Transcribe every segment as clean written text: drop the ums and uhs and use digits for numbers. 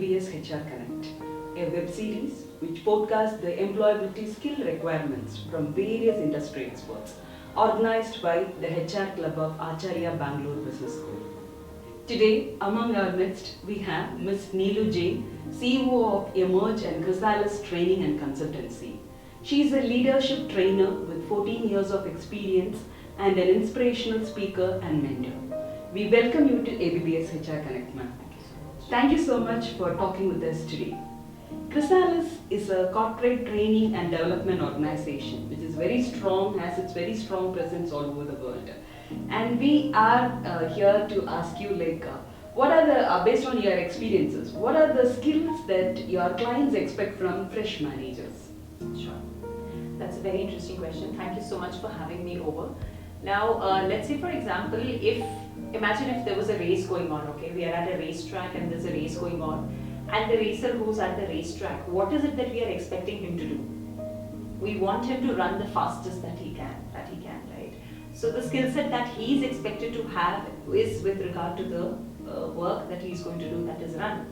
ABBS HR Connect, a web series which podcasts the employability skill requirements from various industry experts, organized by the HR Club of Acharya Bangalore Business School. Today, among our midst, we have Ms. Neelu Jain, CEO of Emerge and Khrysalis Training and Consultancy. She is a leadership trainer with 14 years of experience and an inspirational speaker and mentor. We welcome you to ABBS HR Connect, ma'am. Thank you so much for talking with us today. Khrysalis is a corporate training and development organization which is very strong, has its very strong presence all over the world. And we are here to ask you, what are the, based on your experiences, what are the skills that your clients expect from fresh managers? Sure. That's a very interesting question. Thank you so much for having me over. Now, let's say, for example, imagine if there was a race going on, okay? We are at a racetrack and there's a race going on, and the racer who's at the racetrack, what is it that we are expecting him to do? We want him to run the fastest that he can, right? So the skill set that he's expected to have is with regard to the work that he's going to do, that is run.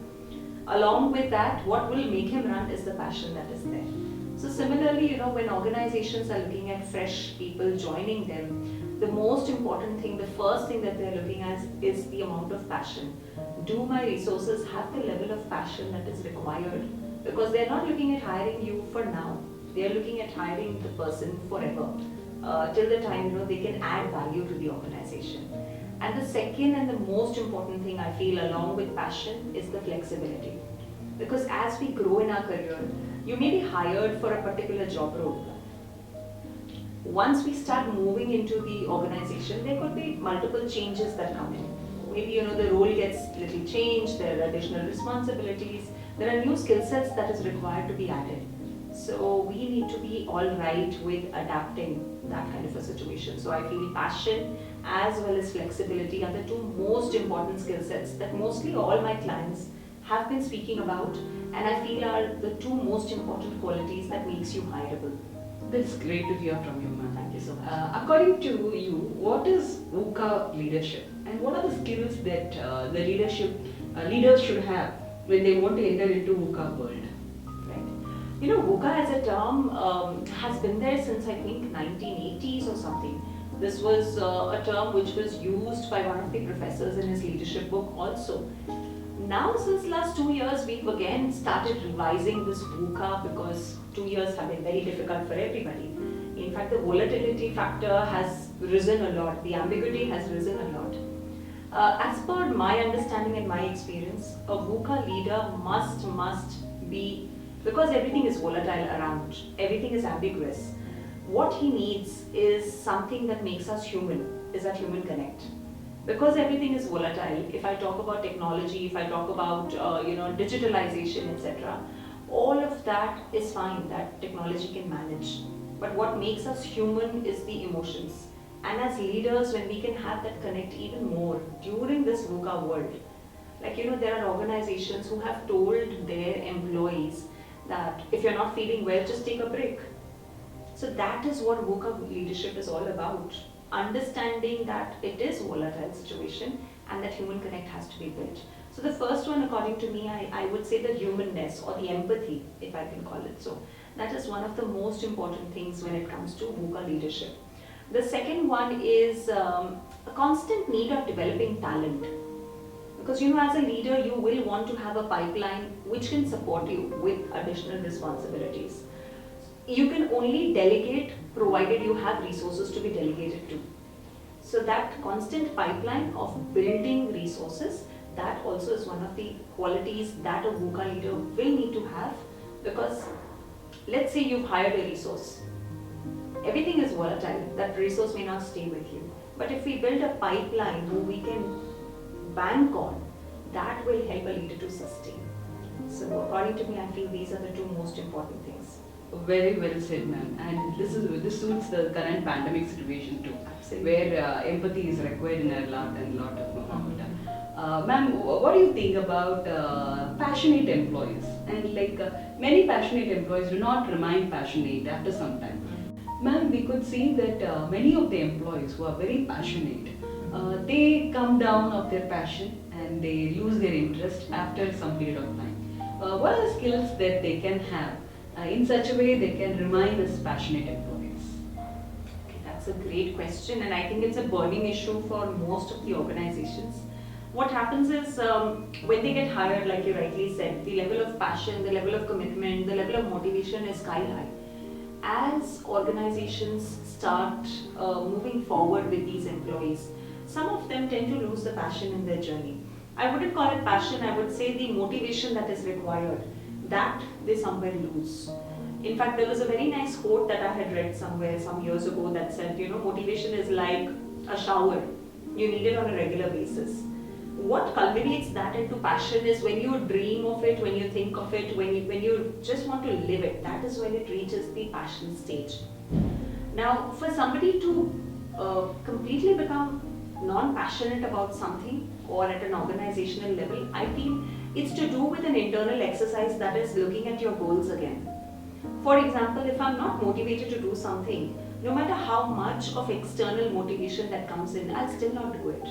Along with that, what will make him run is the passion that is there. So similarly, when organizations are looking at fresh people joining them, the most important thing, the first thing that they're looking at is the amount of passion. Do my resources have the level of passion that is required? Because they're not looking at hiring you for now. They're looking at hiring the person forever, till the time they can add value to the organization. And the second and the most important thing I feel along with passion is the flexibility. Because as we grow in our career, you may be hired for a particular job role. Once we start moving into the organization, there could be multiple changes that come in. Maybe the role gets little changed, there are additional responsibilities, there are new skill sets that is required to be added. So we need to be all right with adapting that kind of a situation. So I feel passion as well as flexibility are the two most important skill sets that mostly all my clients have been speaking about, and I feel are the two most important qualities that makes you hireable. That's great to hear from you, ma'am. Thank you so much. According to you, what is VUCA leadership, and what are the skills that the leaders should have when they want to enter into VUCA world? Right. VUCA as a term has been there since I think 1980s or something. This was a term which was used by one of the professors in his leadership book also. Now, since last 2 years, we've again started revising this VUCA because 2 years have been very difficult for everybody. In fact, the volatility factor has risen a lot. The ambiguity has risen a lot. As per my understanding and my experience, a VUCA leader must be, because everything is volatile around, everything is ambiguous. What he needs is something that makes us human, is that human connect. Because everything is volatile, if I talk about technology, if I talk about digitalization, etc., all of that is fine, that technology can manage. But what makes us human is the emotions. And as leaders, when we can have that connect even more during this VUCA world, there are organizations who have told their employees that if you're not feeling well, just take a break. So that is what VUCA leadership is all about. Understanding that it is a volatile situation and that human connect has to be built. So the first one, according to me, I would say the humanness or the empathy, if I can call it so. That is one of the most important things when it comes to VUCA leadership. The second one is a constant need of developing talent. Because as a leader, you will want to have a pipeline which can support you with additional responsibilities. You can only delegate provided you have resources to be delegated to. So that constant pipeline of building resources, that also is one of the qualities that a VUCA leader will need to have, because let's say you've hired a resource. Everything is volatile, that resource may not stay with you. But if we build a pipeline who we can bank on, that will help a leader to sustain. So according to me, I feel these are the two most important things. Very well said, ma'am. And this suits the current pandemic situation too. Absolutely. Where empathy is required in a lot of amount. Ma'am, what do you think about passionate employees? And many passionate employees do not remain passionate after some time. Ma'am, we could see that many of the employees who are very passionate, they come down of their passion and they lose their interest after some period of time. what are the skills that they can have in such a way they can remain as passionate employees? Okay, that's a great question, and I think it's a burning issue for most of the organizations. What happens is when they get hired, like you rightly said, the level of passion, the level of commitment, the level of motivation is sky high. As organizations start moving forward with these employees, some of them tend to lose the passion in their journey. I wouldn't call it passion, I would say the motivation that is required, that they somewhere lose. In fact, there was a very nice quote that I had read somewhere some years ago that said, motivation is like a shower. You need it on a regular basis. What culminates that into passion is when you dream of it, when you think of it, when you just want to live it. That is when it reaches the passion stage. Now, for somebody to completely become non-passionate about something or at an organizational level, I feel it's to do with an internal exercise that is looking at your goals again. For example, if I'm not motivated to do something, no matter how much of external motivation that comes in, I'll still not do it.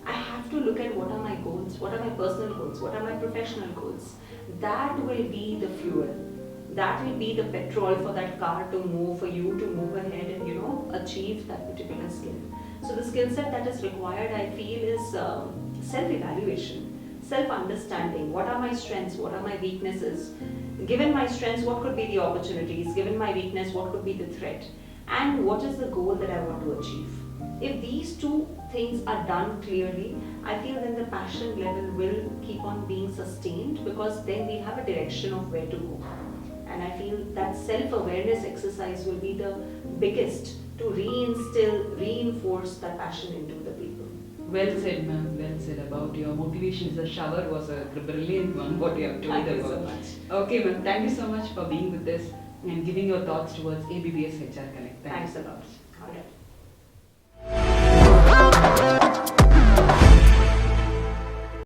I have to look at what are my goals, what are my personal goals, what are my professional goals. That will be the fuel. That will be the petrol for that car to move, for you to move ahead and achieve that particular skill. So the skill set that is required, I feel, is self-evaluation, self-understanding. What are my strengths? What are my weaknesses? Given my strengths, what could be the opportunities? Given my weakness, what could be the threat? And what is the goal that I want to achieve? If these two things are done clearly, I feel then the passion level will keep on being sustained, because then we have a direction of where to go. And I feel that self-awareness exercise will be the biggest to reinforce that passion into the people. Well said, ma'am. Well said about your motivation as a shower was a brilliant one, what you have told Thank about. you so much. Okay, ma'am. Thank you so much for being with us and giving your thoughts towards ABBS HR Connect. Thanks a lot. All right.